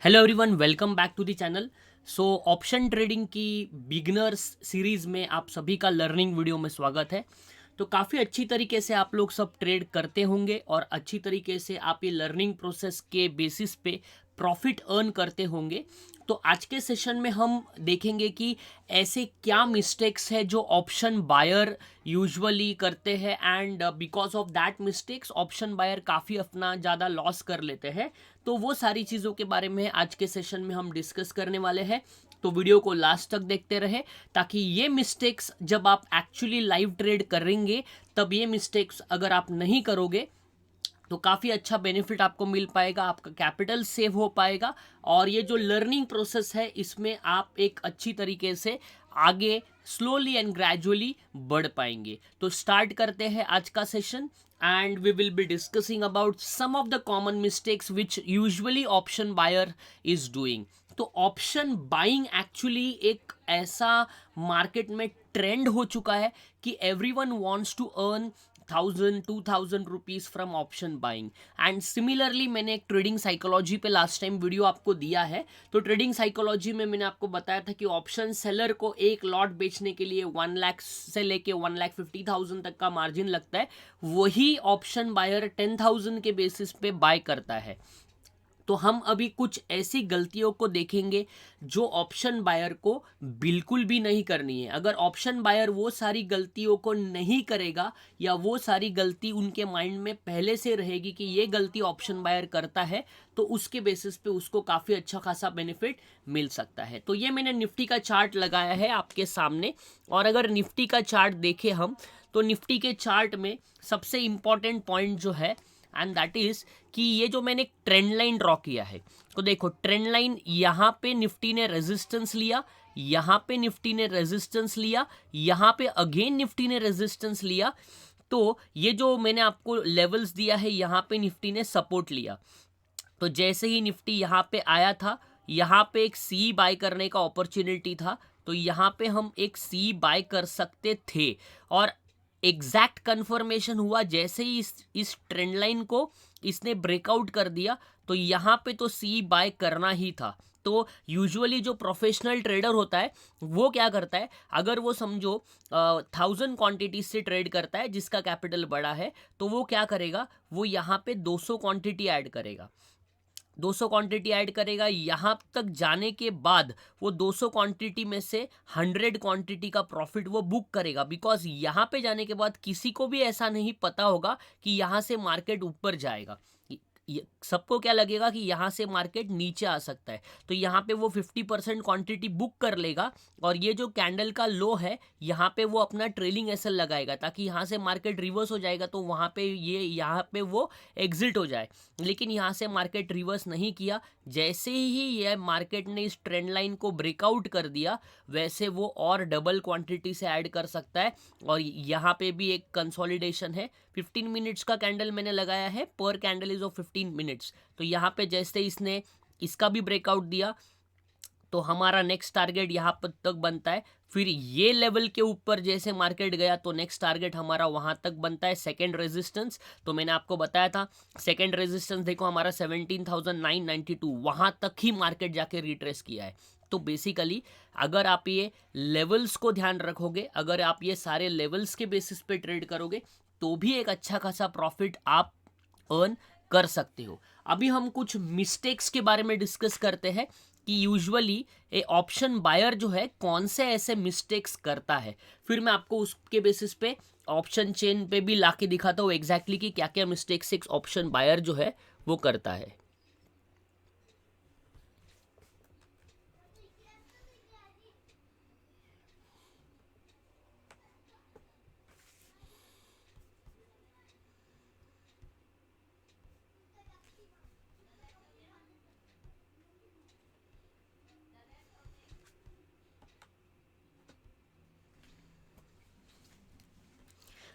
Hello everyone, welcome back to the channel. So option trading की beginners series में आप सभी का लर्निंग वीडियो में स्वागत है। तो काफ़ी अच्छी तरीके से आप लोग सब ट्रेड करते होंगे और अच्छी तरीके से आप ये लर्निंग प्रोसेस के बेसिस पे प्रॉफिट अर्न करते होंगे। तो आज के सेशन में हम देखेंगे कि ऐसे क्या मिस्टेक्स है जो ऑप्शन बायर यूजुअली करते हैं and because of that mistakes option buyer काफ़ी अपना ज़्यादा लॉस कर लेते हैं। तो वो सारी चीज़ों के बारे में आज के सेशन में हम डिस्कस करने वाले हैं। तो वीडियो को लास्ट तक देखते रहे ताकि ये मिस्टेक्स जब आप एक्चुअली लाइव ट्रेड करेंगे तब ये मिस्टेक्स अगर आप नहीं करोगे तो काफ़ी अच्छा बेनिफिट आपको मिल पाएगा, आपका कैपिटल सेव हो पाएगा और ये जो लर्निंग प्रोसेस है इसमें आप एक अच्छी तरीके से आगे स्लोली एंड ग्रेजुअली बढ़ पाएंगे। तो स्टार्ट करते हैं आज का session and we will be discussing about some of the common mistakes which usually option buyer is doing. तो ऑप्शन बाइंग एक्चुअली एक ऐसा मार्केट में ट्रेंड हो चुका है कि everyone wants to earn 1000-2000 rupees from option buying. And similarly मैंने एक ट्रेडिंग साइकोलॉजी पे लास्ट टाइम वीडियो आपको दिया है। तो ट्रेडिंग साइकोलॉजी में मैंने आपको बताया था कि ऑप्शन सेलर को एक लॉट बेचने के लिए 1 लाख से लेके 1,50,000 तक का मार्जिन लगता है, वही ऑप्शन बायर 10,000 के बेसिस पे बाय करता है। तो हम अभी कुछ ऐसी गलतियों को देखेंगे जो ऑप्शन बायर को बिल्कुल भी नहीं करनी है। अगर ऑप्शन बायर वो सारी गलतियों को नहीं करेगा या वो सारी गलती उनके माइंड में पहले से रहेगी कि ये गलती ऑप्शन बायर करता है, तो उसके बेसिस पे उसको काफ़ी अच्छा खासा बेनिफिट मिल सकता है। तो ये मैंने निफ्टी का चार्ट लगाया है आपके सामने और अगर निफ्टी का चार्ट देखें हम तो निफ्टी के चार्ट में सबसे इंपॉर्टेंट पॉइंट जो है एंड दैट इज कि ये जो मैंने ट्रेंड लाइन ड्रॉ किया है, तो देखो ट्रेंड लाइन यहाँ पे निफ्टी ने रेजिस्टेंस लिया, यहाँ पे निफ्टी ने रेजिस्टेंस लिया, यहाँ पे अगेन निफ्टी ने रेजिस्टेंस लिया। तो ये जो मैंने आपको लेवल्स दिया है यहाँ पे निफ्टी ने सपोर्ट लिया। तो जैसे ही निफ्टी यहाँ पे आया था, यहाँ पे एक सी बाय करने का अपॉर्चुनिटी था, तो यहाँ पे हम एक सी बाय कर सकते थे और एग्जैक्ट कंफर्मेशन हुआ जैसे ही इस ट्रेंड लाइन को इसने ब्रेकआउट कर दिया, तो यहाँ पे तो सी बाय करना ही था। तो यूजुअली जो प्रोफेशनल ट्रेडर होता है वो क्या करता है, अगर वो समझो 1000 क्वांटिटी से ट्रेड करता है जिसका कैपिटल बड़ा है, तो वो क्या करेगा, वो यहाँ पे 200 क्वांटिटी ऐड करेगा। 200 क्वांटिटी ऐड करेगा, यहाँ तक जाने के बाद वो 200 क्वांटिटी में से 100 क्वांटिटी का प्रॉफिट वो बुक करेगा। बिकॉज यहाँ पे जाने के बाद किसी को भी ऐसा नहीं पता होगा कि यहाँ से मार्केट ऊपर जाएगा। सबको क्या लगेगा कि यहाँ से मार्केट नीचे आ सकता है, तो यहाँ पे वो 50% क्वांटिटी बुक कर लेगा और ये जो कैंडल का लो है यहाँ पे वो अपना ट्रेलिंग एसएल लगाएगा ताकि यहाँ से मार्केट रिवर्स हो जाएगा तो वहाँ पे ये यहाँ पे वो एग्जिट हो जाए। लेकिन यहाँ से मार्केट रिवर्स नहीं किया, जैसे ही ये मार्केट ने इस ट्रेंड लाइन को ब्रेकआउट कर दिया वैसे वो और डबल क्वांटिटी से ऐड कर सकता है। और यहाँ पे भी एक कंसोलिडेशन है, 15 मिनट्स का कैंडल मैंने लगाया है, पर कैंडल इज ऑफ 15 मिनट्स। तो यहाँ पे जैसे इसने इसका भी ब्रेकआउट दिया तो हमारा नेक्स्ट टारगेट यहाँ पर तक बनता है। फिर ये लेवल के ऊपर जैसे मार्केट गया तो नेक्स्ट टारगेट हमारा वहाँ तक बनता है सेकंड रेजिस्टेंस। तो मैंने आपको बताया था सेकंड रेजिस्टेंस देखो हमारा 17,992, वहाँ तक ही मार्केट जाके रिट्रेस किया है। तो बेसिकली अगर आप ये लेवल्स को ध्यान रखोगे, अगर आप ये सारे लेवल्स के बेसिस पे ट्रेड करोगे तो भी एक अच्छा खासा प्रॉफिट आप अर्न कर सकते हो। अभी हम कुछ मिस्टेक्स के बारे में डिस्कस करते हैं कि यूजुअली ए ऑप्शन बायर जो है कौन से ऐसे मिस्टेक्स करता है, फिर मैं आपको उसके बेसिस पे ऑप्शन चेन पे भी लाके दिखाता हूँ एग्जैक्टली कि क्या क्या मिस्टेक्स एक ऑप्शन बायर जो है वो करता है।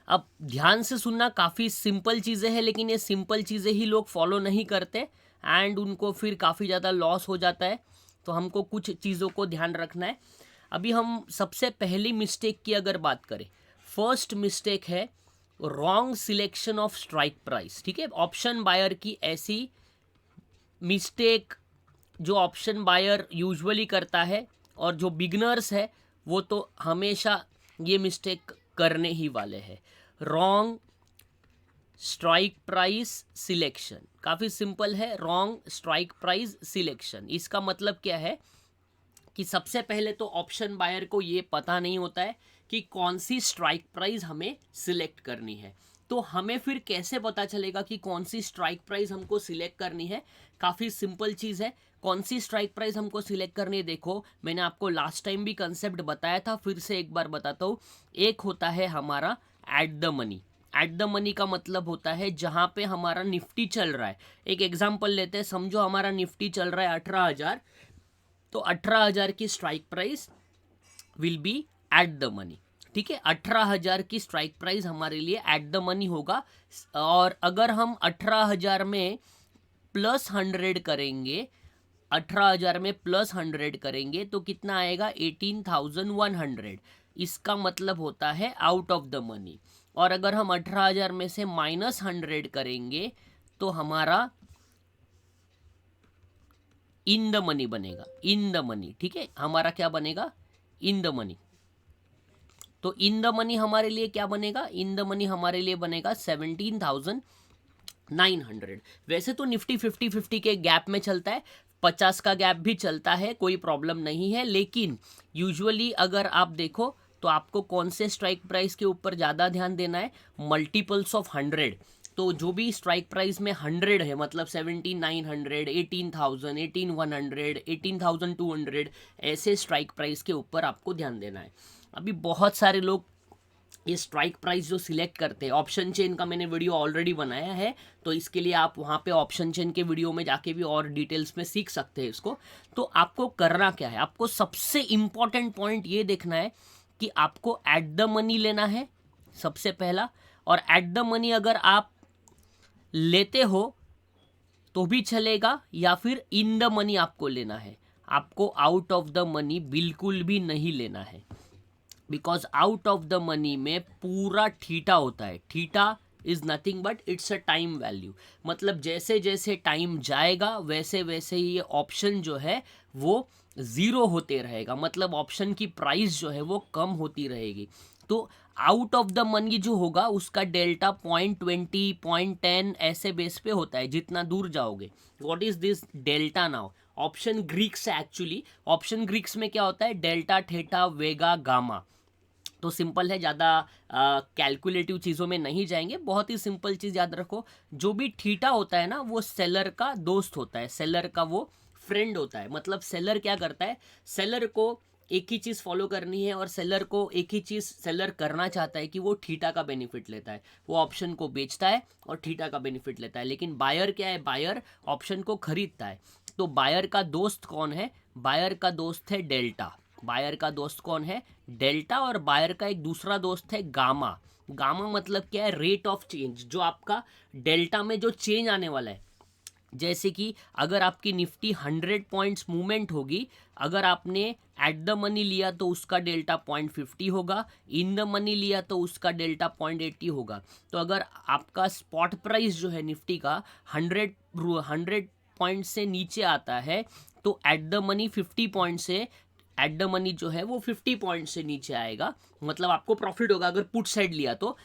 अब ध्यान से सुनना, काफ़ी सिंपल चीज़ें हैं लेकिन ये सिंपल चीज़ें ही लोग फॉलो नहीं करते एंड उनको फिर काफ़ी ज़्यादा लॉस हो जाता है। तो हमको कुछ चीज़ों को ध्यान रखना है। अभी हम सबसे पहली मिस्टेक की अगर बात करें, फर्स्ट मिस्टेक है wrong selection of strike price. ठीक है, ऑप्शन बायर की ऐसी मिस्टेक जो ऑप्शन बायर यूजुअली करता है और जो बिगनर्स है वो तो हमेशा ये मिस्टेक करने ही वाले हैं। रॉन्ग स्ट्राइक प्राइस सिलेक्शन, काफ़ी सिंपल है। रॉन्ग स्ट्राइक प्राइस सिलेक्शन, इसका मतलब क्या है कि सबसे पहले तो ऑप्शन बायर को ये पता नहीं होता है कि कौन सी स्ट्राइक प्राइस हमें सिलेक्ट करनी है। तो हमें फिर कैसे पता चलेगा कि कौन सी स्ट्राइक प्राइस हमको सिलेक्ट करनी है? काफ़ी सिंपल चीज़ है। कौन सी स्ट्राइक प्राइस हमको सिलेक्ट करनी है? देखो, मैंने आपको लास्ट टाइम भी कंसेप्ट बताया था, फिर से एक बार बताता हूँ। एक होता है हमारा at the money. At the money का मतलब होता है जहाँ पे हमारा निफ्टी चल रहा है। एक एग्जांपल लेते हैं, समझो हमारा निफ्टी चल रहा है 18,000, तो 18,000 की strike price will be at the money. ठीक है, 18,000 की स्ट्राइक प्राइस हमारे लिए एट द मनी होगा। और अगर हम 18,000 में प्लस 100 करेंगे, 18,000 में प्लस 100 करेंगे तो कितना आएगा? 18,100। इसका मतलब होता है आउट ऑफ द मनी। और अगर हम 18,000 में से माइनस 100 करेंगे तो हमारा इन द मनी बनेगा। इन द मनी, ठीक है, हमारा क्या बनेगा? In the money. तो इन द मनी हमारे लिए क्या बनेगा? इन द मनी हमारे लिए बनेगा 17,900। वैसे तो निफ्टी 50-50 के गैप में चलता है, 50 का गैप भी चलता है, कोई प्रॉब्लम नहीं है। लेकिन यूजुअली अगर आप देखो तो आपको कौन से स्ट्राइक प्राइस के ऊपर ज़्यादा ध्यान देना है? Multiples of 100। तो जो भी स्ट्राइक प्राइस में 100 है, मतलब 17,900, 18,000, 18,100, 18,200, ऐसे स्ट्राइक प्राइस के ऊपर आपको ध्यान देना है। अभी बहुत सारे लोग ये स्ट्राइक प्राइस जो सिलेक्ट करते हैं, ऑप्शन चेन का मैंने वीडियो ऑलरेडी बनाया है, तो इसके लिए आप वहाँ पे ऑप्शन चेन के वीडियो में जाके भी और डिटेल्स में सीख सकते हैं इसको। तो आपको करना क्या है? आपको सबसे इम्पॉर्टेंट पॉइंट ये देखना है कि आपको एट द मनी लेना है सबसे पहला। और एट द मनी अगर आप लेते हो तो भी चलेगा, या फिर इन द मनी आपको लेना है। आपको आउट ऑफ द मनी बिल्कुल भी नहीं लेना है, because out of the money में पूरा ठीटा होता है। Theta is nothing but it's a time value. मतलब जैसे जैसे टाइम जाएगा वैसे वैसे ही ये ऑप्शन जो है वो ज़ीरो होते रहेगा, मतलब ऑप्शन की प्राइस जो है वो कम होती रहेगी। तो आउट ऑफ द मनी जो होगा उसका डेल्टा 0.20, 0.10 ऐसे बेस पे होता है जितना दूर जाओगे। What is this delta now? Option Greeks है एक्चुअली। ऑप्शन ग्रीक्स में क्या होता है? डेल्टा, थीटा, वेगा, गामा। तो सिंपल है, ज़्यादा कैलकुलेटिव चीज़ों में नहीं जाएंगे। बहुत ही सिंपल चीज़ याद रखो, जो भी थीटा होता है ना वो सेलर का दोस्त होता है, सेलर का वो फ्रेंड होता है। मतलब सेलर क्या करता है? सेलर को एक ही चीज़ फॉलो करनी है और सेलर को एक ही चीज़ सेलर करना चाहता है कि वो थीटा का बेनिफिट लेता है। वो ऑप्शन को बेचता है और थीटा का बेनिफिट लेता है। लेकिन बायर क्या है? बायर ऑप्शन को खरीदता है। तो बायर का दोस्त कौन है? बायर का दोस्त है डेल्टा। बायर का दोस्त कौन है? डेल्टा। और बायर का एक दूसरा दोस्त है गामा। गामा मतलब क्या है? Rate of change. जो आपका डेल्टा में जो चेंज आने वाला है, जैसे कि अगर आपकी निफ्टी 100 पॉइंट्स मूवमेंट होगी, अगर आपने एट द मनी लिया तो उसका डेल्टा 0.50 होगा, इन द मनी लिया तो उसका डेल्टा 0.80 होगा। तो अगर आपका स्पॉट प्राइस जो है निफ्टी का 100 पॉइंट से नीचे आता है तो एट द मनी 50 पॉइंट से, एट द मनी जो है वो 50 पॉइंट से नीचे आएगा, मतलब आपको प्रॉफिट होगा अगर पुट साइड लिया तो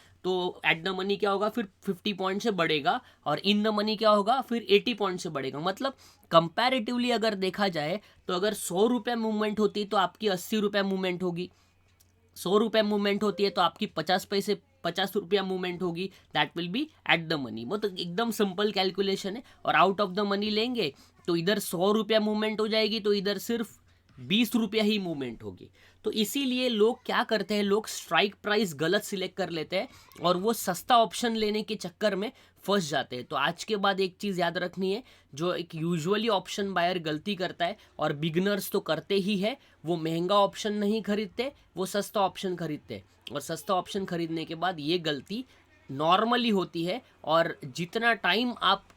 एट द मनी क्या होगा? फिर 50 पॉइंट से बढ़ेगा। और इन द मनी क्या होगा? फिर 80 पॉइंट से बढ़ेगा। मतलब कंपैरेटिवली अगर देखा जाए तो अगर 100 रुपये मूवमेंट होती तो आपकी 80 रुपये मूवमेंट होगी, 100 रुपये मूवमेंट होती है तो आपकी 50 पैसे 50 रुपया मूवमेंट होगी। That will be at the money. वो तो एकदम सिंपल कैलकुलेशन है। और आउट ऑफ द मनी लेंगे तो इधर 100 रुपया मूवमेंट हो जाएगी तो इधर सिर्फ 20 रुपया ही मूवमेंट होगी। तो इसीलिए लोग क्या करते हैं? लोग स्ट्राइक प्राइस गलत सिलेक्ट कर लेते हैं और वो सस्ता ऑप्शन लेने के चक्कर में फंस जाते हैं। तो आज के बाद एक चीज़ याद रखनी है, जो एक यूजुअली ऑप्शन बायर गलती करता है और बिगनर्स तो करते ही है, वो महंगा ऑप्शन नहीं खरीदते, वो सस्ता ऑप्शन खरीदते हैं। और सस्ता ऑप्शन खरीदने के बाद ये गलती नॉर्मली होती है। और जितना टाइम आप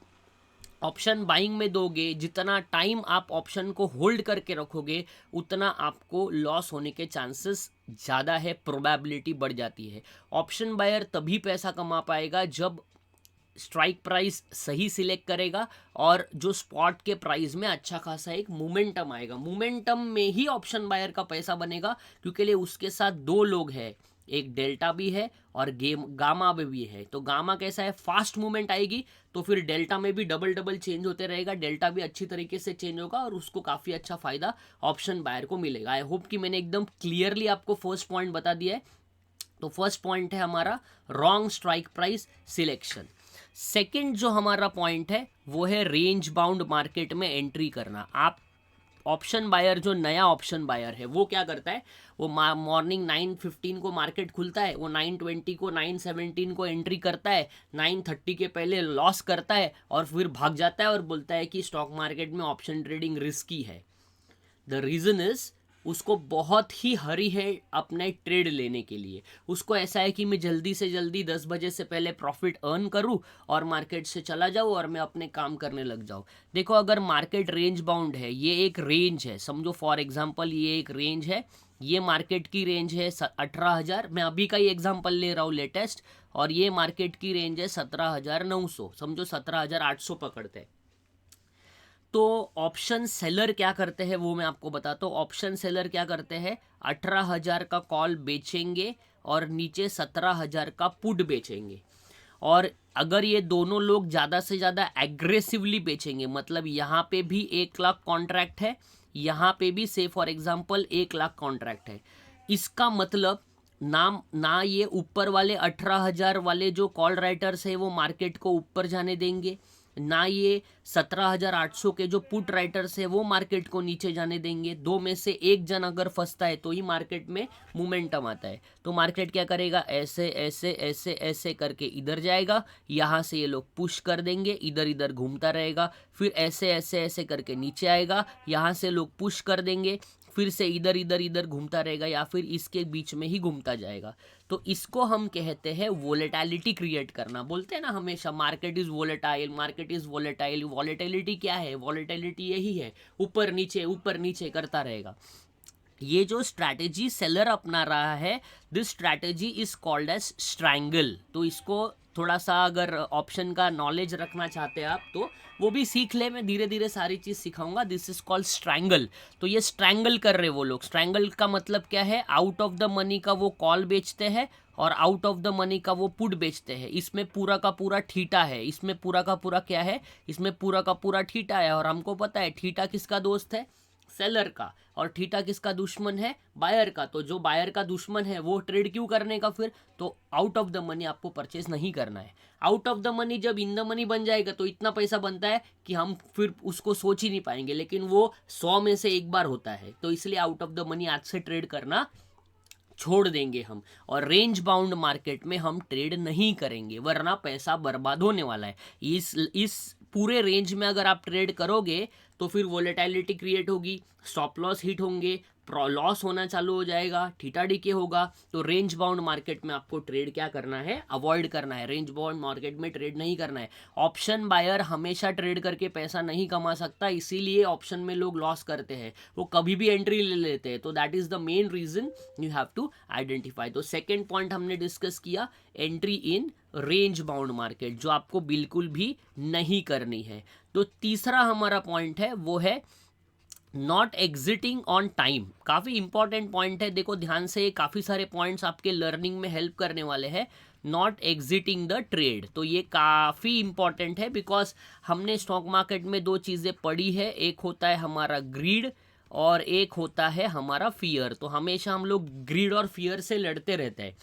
ऑप्शन बाइंग में दोगे, जितना टाइम आप ऑप्शन को होल्ड करके रखोगे, उतना आपको लॉस होने के चांसेस ज़्यादा है, प्रोबेबिलिटी बढ़ जाती है। ऑप्शन बायर तभी पैसा कमा पाएगा जब स्ट्राइक प्राइस सही सिलेक्ट करेगा और जो स्पॉट के प्राइस में अच्छा खासा एक मोमेंटम आएगा। मोमेंटम में ही ऑप्शन बायर का पैसा बनेगा, क्योंकि लिए उसके साथ दो लोग हैं, एक डेल्टा भी है और गामा भी है। तो गामा कैसा है, फास्ट मूवमेंट आएगी तो फिर डेल्टा में भी डबल डबल चेंज होते रहेगा, डेल्टा भी अच्छी तरीके से चेंज होगा और उसको काफ़ी अच्छा फायदा ऑप्शन बायर को मिलेगा। आई होप कि मैंने एकदम क्लियरली आपको फर्स्ट पॉइंट बता दिया है। तो फर्स्ट पॉइंट है हमारा wrong strike price selection. Second जो हमारा पॉइंट है वो है रेंज बाउंड मार्केट में एंट्री करना। आप ऑप्शन बायर, जो नया ऑप्शन बायर है वो क्या करता है, वो मॉर्निंग 9:15 को मार्केट खुलता है, वो 9:20 को 9:17 को एंट्री करता है, 9:30 के पहले लॉस करता है और फिर भाग जाता है और बोलता है कि स्टॉक मार्केट में ऑप्शन ट्रेडिंग रिस्की है। द रीज़न इज उसको बहुत ही हरी है अपने ट्रेड लेने के लिए। उसको ऐसा है कि मैं जल्दी से जल्दी 10 बजे से पहले प्रॉफिट अर्न करूं और मार्केट से चला जाऊं और मैं अपने काम करने लग जाऊं। देखो, अगर मार्केट रेंज बाउंड है, ये एक रेंज है, समझो फॉर एग्जांपल ये एक रेंज है, ये मार्केट की रेंज है 18,000, मैं अभी का ही एग्जांपल ले रहा हूँ लेटेस्ट, और ये मार्केट की रेंज है 17,900, समझो 17,800 पकड़ते हैं। तो ऑप्शन सेलर क्या करते हैं वो मैं आपको बताता हूँ। ऑप्शन सेलर क्या करते हैं, 18,000 का कॉल बेचेंगे और नीचे 17,000 का पुट बेचेंगे। और अगर ये दोनों लोग ज़्यादा से ज़्यादा एग्रेसिवली बेचेंगे, मतलब यहाँ पे भी 1 लाख कॉन्ट्रैक्ट है, यहाँ पे भी से फॉर एग्जांपल 1 लाख कॉन्ट्रैक्ट है, इसका मतलब ना ये ऊपर वाले 18,000 वाले जो कॉल राइटर्स है वो मार्केट को ऊपर जाने देंगे, ना ये 17,800 के जो पुट राइटर्स है वो मार्केट को नीचे जाने देंगे। दो में से एक जन अगर फंसता है तो ही मार्केट में मोमेंटम आता है। तो मार्केट क्या करेगा, ऐसे ऐसे ऐसे ऐसे करके इधर जाएगा, यहाँ से ये लोग पुश कर देंगे, इधर इधर घूमता रहेगा, फिर ऐसे ऐसे ऐसे करके नीचे आएगा, यहाँ से लोग पुश कर देंगे, फिर से इधर इधर इधर घूमता रहेगा या फिर इसके बीच में ही घूमता जाएगा। तो इसको हम कहते हैं वोलेटिलिटी क्रिएट करना। बोलते हैं ना हमेशा market is volatile, market is volatile. Volatility क्या है, वोलेटिलिटी यही है, ऊपर नीचे करता रहेगा। ये जो स्ट्रैटेजी सेलर अपना रहा है, this strategy is called as strangle. तो इसको थोड़ा सा अगर ऑप्शन का नॉलेज रखना चाहते हैं आप तो वो भी सीख ले, मैं धीरे धीरे सारी चीज़ सिखाऊंगा। This is called strangle. तो ये स्ट्रैंगल कर रहे वो लोग। स्ट्रैंगल का मतलब क्या है, आउट ऑफ द मनी का वो कॉल बेचते हैं और आउट ऑफ द मनी का वो पुट बेचते हैं। इसमें पूरा का पूरा ठीटा है, इसमें पूरा का पूरा क्या है, इसमें पूरा का पूरा ठीटा है। और हमको पता है ठीटा किसका दोस्त है, सेलर का, और ठीटा किसका दुश्मन है, बायर का। तो जो बायर का दुश्मन है वो ट्रेड क्यों करने का फिर, तो आउट ऑफ द मनी आपको परचेज नहीं करना है। आउट ऑफ द मनी जब इन द मनी बन जाएगा तो इतना पैसा बनता है कि हम फिर उसको सोच ही नहीं पाएंगे, लेकिन वो 100 में से एक बार होता है। तो इसलिए आउट ऑफ द मनी आज से ट्रेड करना छोड़ देंगे हम, और रेंज बाउंड मार्केट में हम ट्रेड नहीं करेंगे, वरना पैसा बर्बाद होने वाला है। इस पूरे रेंज में अगर आप ट्रेड करोगे तो फिर वोलेटिलिटी क्रिएट होगी, स्टॉप लॉस हिट होंगे, लॉस होना चालू हो जाएगा, थीटा डीके होगा। तो रेंज बाउंड मार्केट में आपको ट्रेड क्या करना है, अवॉइड करना है। रेंज बाउंड मार्केट में ट्रेड नहीं करना है। ऑप्शन बायर हमेशा ट्रेड करके पैसा नहीं कमा सकता, इसीलिए ऑप्शन में लोग लॉस करते हैं, वो कभी भी एंट्री ले लेते हैं। तो that is the main reason you have to identify. तो सेकेंड पॉइंट हमने डिस्कस किया, entry in range bound market, जो आपको बिल्कुल भी नहीं करनी है। तो तीसरा हमारा पॉइंट है वो है नॉट एग्जिटिंग ऑन टाइम। काफ़ी इंपॉर्टेंट पॉइंट है, देखो ध्यान से, काफ़ी सारे पॉइंट्स आपके लर्निंग में हेल्प करने वाले हैं। नॉट एग्जिटिंग द ट्रेड, तो ये काफ़ी इंपॉर्टेंट है, बिकॉज हमने स्टॉक मार्केट में दो चीज़ें पढ़ी है, एक होता है हमारा ग्रीड और एक होता है हमारा फियर। तो हमेशा हम लोग ग्रीड और फियर से लड़ते रहते हैं।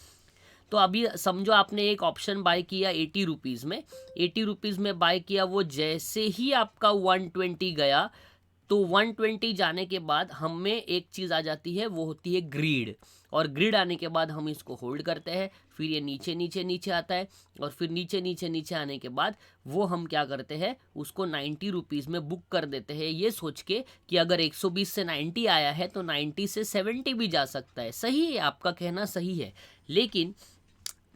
तो अभी समझो आपने एक ऑप्शन बाय किया 80 रुपीज़ में, 80 रुपीज़ में बाय किया, वो जैसे ही आपका 120 गया, तो 120 जाने के बाद हमें एक चीज़ आ जाती है, वो होती है ग्रीड। और ग्रीड आने के बाद हम इसको होल्ड करते हैं, फिर ये नीचे नीचे नीचे आता है, और फिर नीचे नीचे नीचे आने के बाद वो हम क्या करते हैं, उसको 90 रुपीज़ में बुक कर देते हैं, ये सोच के कि अगर 120 से 90 आया है तो 90 से 70 भी जा सकता है। सही है, आपका कहना सही है, लेकिन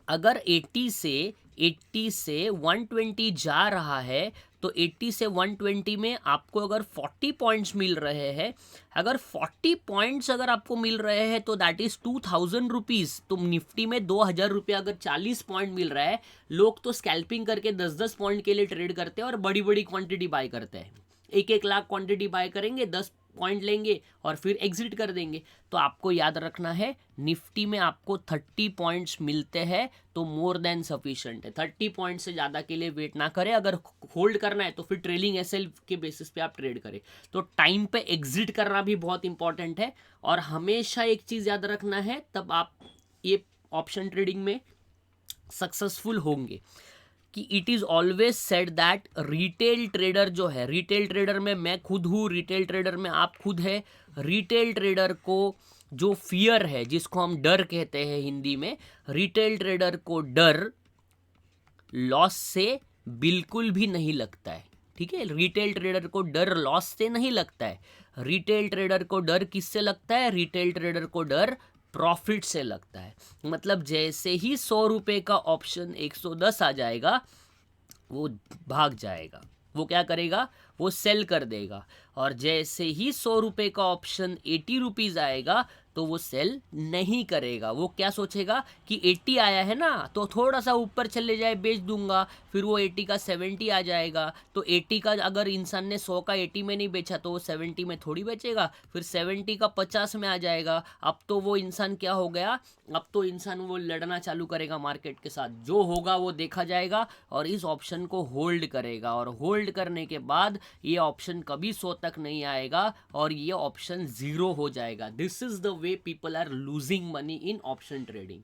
अगर 80 से 120 जा रहा है तो 80 से 120 में आपको अगर 40 पॉइंट्स मिल रहे हैं, अगर 40 पॉइंट्स अगर आपको मिल रहे हैं तो दैट इज 2000 रुपीज़। तो निफ्टी में 2000 रुपया अगर 40 पॉइंट मिल रहा है, लोग तो स्कैल्पिंग करके 10-10 पॉइंट के लिए ट्रेड करते हैं और बड़ी बड़ी क्वांटिटी बाय करते हैं। 1-1 लाख क्वांटिटी बाय करेंगे, 10 पॉइंट लेंगे और फिर एग्जिट कर देंगे। तो आपको याद रखना है, निफ्टी में आपको 30 पॉइंट्स मिलते हैं तो मोर देन सफिशिएंट है। 30 पॉइंट से ज़्यादा के लिए वेट ना करें। अगर होल्ड करना है तो फिर ट्रेलिंग एसएल के बेसिस पे आप ट्रेड करें। तो टाइम पे एग्जिट करना भी बहुत इंपॉर्टेंट है। और हमेशा एक चीज़ याद रखना है, तब आप ये ऑप्शन ट्रेडिंग में सक्सेसफुल होंगे, कि it is always said that retail trader जो है, रिटेल ट्रेडर में मैं खुद हूँ, रिटेल ट्रेडर में आप खुद है। रिटेल ट्रेडर को जो फियर है, जिसको हम डर कहते हैं हिंदी में, रिटेल ट्रेडर को डर लॉस से बिल्कुल भी नहीं लगता है। ठीक है, रिटेल ट्रेडर को डर लॉस से नहीं लगता है। रिटेल ट्रेडर को डर किससे लगता है? रिटेल ट्रेडर को डर प्रॉफिट से लगता है। मतलब जैसे ही 100 रुपये का ऑप्शन 110 आ जाएगा, वो भाग जाएगा। वो क्या करेगा? वो सेल कर देगा। और जैसे ही 100 रुपये का ऑप्शन 80 रुपीज़ आएगा तो वो सेल नहीं करेगा। वो क्या सोचेगा कि 80 आया है ना, तो थोड़ा सा ऊपर चले जाए बेच दूंगा, फिर वो 80 का 70 आ जाएगा। तो 80 का अगर इंसान ने 100 का 80 में नहीं बेचा तो वो 70 में थोड़ी बेचेगा, फिर 70 का 50 में आ जाएगा। अब तो वो इंसान क्या हो गया? अब तो इंसान वो लड़ना चालू करेगा मार्केट के साथ। जो होगा वो देखा जाएगा और इस ऑप्शन को होल्ड करेगा। और होल्ड करने के बाद ये ऑप्शन कभी 100 तक नहीं आएगा और ये ऑप्शन 0 हो जाएगा। This is the way people are losing money in option trading.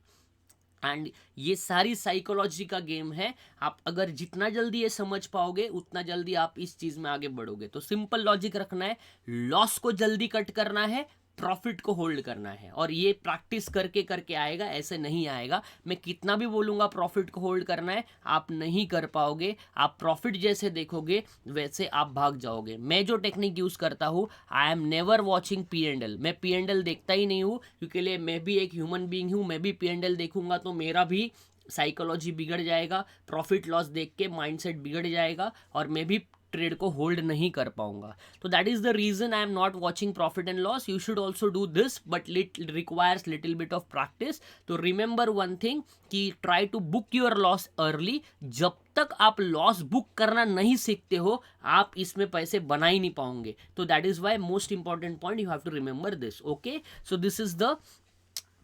And ये सारी साइकोलॉजी का गेम है। आप अगर जितना जल्दी ये समझ पाओगे उतना जल्दी आप इस चीज में आगे बढ़ोगे। तो सिंपल लॉजिक रखना है, लॉस को जल्दी कट करना है, प्रॉफिट को होल्ड करना है। और ये प्रैक्टिस करके करके आएगा, ऐसे नहीं आएगा। मैं कितना भी बोलूँगा प्रॉफिट को होल्ड करना है, आप नहीं कर पाओगे। आप प्रॉफिट जैसे देखोगे वैसे आप भाग जाओगे। मैं जो टेक्निक यूज़ करता हूँ, I am never watching P&L। मैं P&L देखता ही नहीं हूँ, क्योंकि मैं भी एक ह्यूमन बीइंग हूँ। मैं भी P&L देखूंगा तो मेरा भी साइकोलॉजी बिगड़ जाएगा, प्रॉफिट लॉस देख के माइंडसेट बिगड़ जाएगा और मैं भी ट्रेड को होल्ड नहीं कर पाऊंगा। तो that is the reason I am not watching profit and loss. You should also do this, but requires little bit of practice. तो रिमेंबर वन थिंग, कि try to book your loss early. जब तक आप loss book करना नहीं सीखते हो, आप इसमें पैसे बना ही नहीं पाओगे। तो that is why most important point, you have to remember this. Okay, so this is the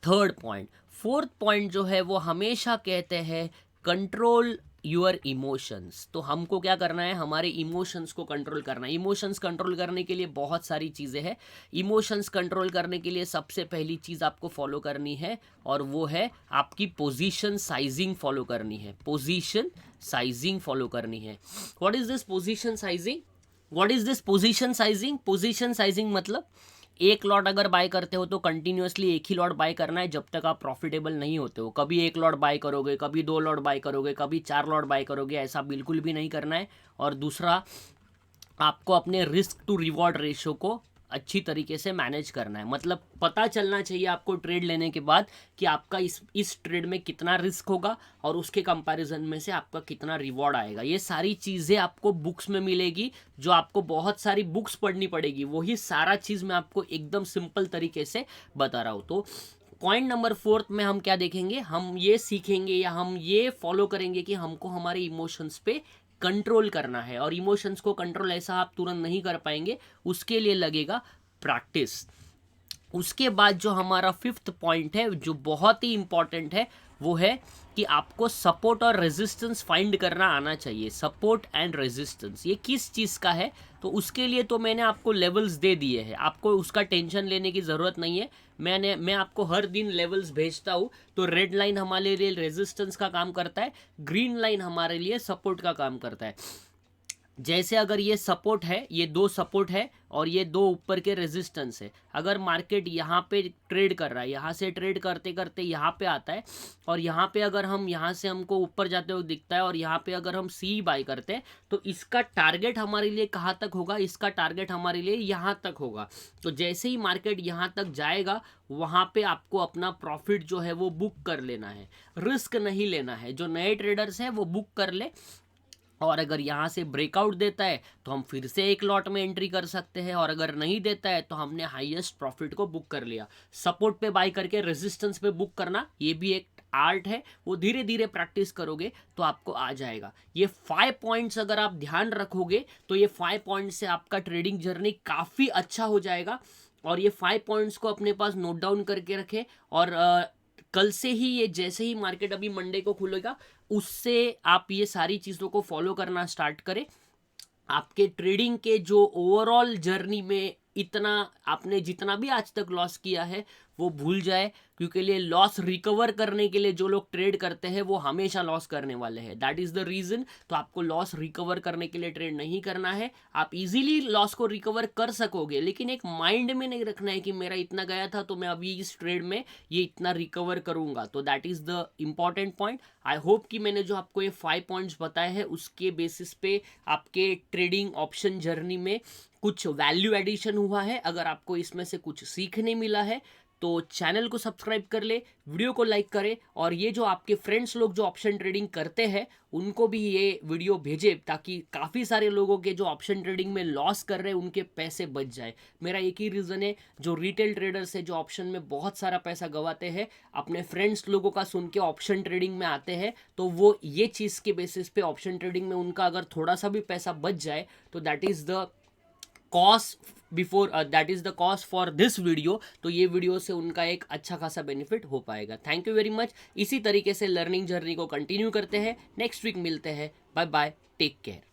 third point. Fourth point जो है वो हमेशा कहते हैं कंट्रोल योर इमोशंस। तो हमको क्या करना है? हमारे इमोशंस को कंट्रोल करना है। इमोशंस कंट्रोल करने के लिए बहुत सारी चीज़ें हैं। इमोशंस कंट्रोल करने के लिए सबसे पहली चीज़ आपको फॉलो करनी है और वो है आपकी पोजीशन साइजिंग फॉलो करनी है। पोजीशन साइजिंग फॉलो करनी है। What is this position sizing? What is this position sizing? Position sizing मतलब एक लॉट अगर बाय करते हो तो कंटिन्यूसली एक ही लॉट बाय करना है जब तक आप प्रॉफिटेबल नहीं होते हो। कभी एक लॉट बाय करोगे, कभी 2 लॉट बाय करोगे, कभी 4 लॉट बाय करोगे, ऐसा बिल्कुल भी नहीं करना है। और दूसरा, आपको अपने रिस्क टू रिवॉर्ड रेशो को अच्छी तरीके से मैनेज करना है। मतलब पता चलना चाहिए आपको ट्रेड लेने के बाद कि आपका इस ट्रेड में कितना रिस्क होगा और उसके कंपैरिजन में से आपका कितना रिवॉर्ड आएगा। ये सारी चीज़ें आपको बुक्स में मिलेगी, जो आपको बहुत सारी बुक्स पढ़नी पड़ेगी। वही सारा चीज़ मैं आपको एकदम सिंपल तरीके से बता रहा हूँ। तो पॉइंट नंबर 4 में हम क्या देखेंगे? हम ये सीखेंगे या हम ये फॉलो करेंगे कि हमको हमारे इमोशंस पे कंट्रोल करना है। और इमोशंस को कंट्रोल ऐसा आप तुरंत नहीं कर पाएंगे, उसके लिए लगेगा प्रैक्टिस। उसके बाद जो हमारा 5th पॉइंट है, जो बहुत ही इंपॉर्टेंट है, वो है कि आपको सपोर्ट और रेजिस्टेंस फाइंड करना आना चाहिए। सपोर्ट एंड रेजिस्टेंस ये किस चीज़ का है? तो उसके लिए तो मैंने आपको लेवल्स दे दिए हैं, आपको उसका टेंशन लेने की ज़रूरत नहीं है। मैं आपको हर दिन लेवल्स भेजता हूँ। तो रेड लाइन हमारे लिए रेजिस्टेंस का काम करता है, ग्रीन लाइन हमारे लिए सपोर्ट का काम करता है। जैसे अगर ये सपोर्ट है, ये 2 सपोर्ट है और ये 2 ऊपर के रेजिस्टेंस है। अगर मार्केट यहाँ पे ट्रेड कर रहा है, यहाँ से ट्रेड करते करते यहाँ पे आता है और यहाँ पे अगर हम यहाँ से हमको ऊपर जाते हुए दिखता है और यहाँ पे अगर हम सी बाय करते हैं, तो इसका टारगेट हमारे लिए कहाँ तक होगा? इसका टारगेट हमारे लिए यहाँ तक होगा। तो जैसे ही मार्केट यहाँ तक जाएगा, वहाँ पे आपको अपना प्रॉफिट जो है वो बुक कर लेना है, रिस्क नहीं लेना है। जो नए ट्रेडर्स हैं वो बुक कर ले, और अगर यहाँ से ब्रेकआउट देता है तो हम फिर से एक लॉट में एंट्री कर सकते हैं, और अगर नहीं देता है तो हमने हाईएस्ट प्रॉफिट को बुक कर लिया। सपोर्ट पे बाय करके रेजिस्टेंस पे बुक करना ये भी एक आर्ट है, वो धीरे धीरे प्रैक्टिस करोगे तो आपको आ जाएगा। ये 5 पॉइंट्स अगर आप ध्यान रखोगे तो ये 5 पॉइंट्स से आपका ट्रेडिंग जर्नी काफ़ी अच्छा हो जाएगा। और ये 5 पॉइंट्स को अपने पास नोट डाउन करके रखें, और कल से ही ये जैसे ही मार्केट अभी मंडे को खुलेगा उससे आप ये सारी चीज़ों को फॉलो करना स्टार्ट करें। आपके ट्रेडिंग के जो ओवरऑल जर्नी में इतना आपने जितना भी आज तक लॉस किया है वो भूल जाए, क्योंकि लिए लॉस रिकवर करने के लिए जो लोग ट्रेड करते हैं वो हमेशा लॉस करने वाले हैं। That is the reason. तो आपको लॉस रिकवर करने के लिए ट्रेड नहीं करना है। आप इजीली लॉस को रिकवर कर सकोगे, लेकिन एक माइंड में नहीं रखना है कि मेरा इतना गया था तो मैं अभी इस ट्रेड में ये इतना रिकवर करूंगा। तो that is the important point. I hope कि मैंने जो आपको ये 5 पॉइंट्स बताए हैं उसके बेसिस पे आपके ट्रेडिंग ऑप्शन जर्नी में कुछ वैल्यू एडिशन हुआ है। अगर आपको इसमें से कुछ सीखने मिला है तो चैनल को सब्सक्राइब कर ले, वीडियो को लाइक करें, और ये जो आपके फ्रेंड्स लोग जो ऑप्शन ट्रेडिंग करते हैं उनको भी ये वीडियो भेजे, ताकि काफ़ी सारे लोगों के जो ऑप्शन ट्रेडिंग में लॉस कर रहे हैं उनके पैसे बच जाए। मेरा एक ही रीज़न है, जो रिटेल ट्रेडर्स है जो ऑप्शन में बहुत सारा पैसा गंवाते हैं, अपने फ्रेंड्स लोगों का सुन के ऑप्शन ट्रेडिंग में आते हैं, तो वो ये चीज़ के बेसिस पे ऑप्शन ट्रेडिंग में उनका अगर थोड़ा सा भी पैसा बच जाए तो that is the cost before that is the cost for this video. तो ये वीडियो से उनका एक अच्छा खासा बेनिफिट हो पाएगा। Thank you very much. इसी तरीके से लर्निंग जर्नी को कंटिन्यू करते हैं। नेक्स्ट वीक मिलते हैं। Bye bye, take care.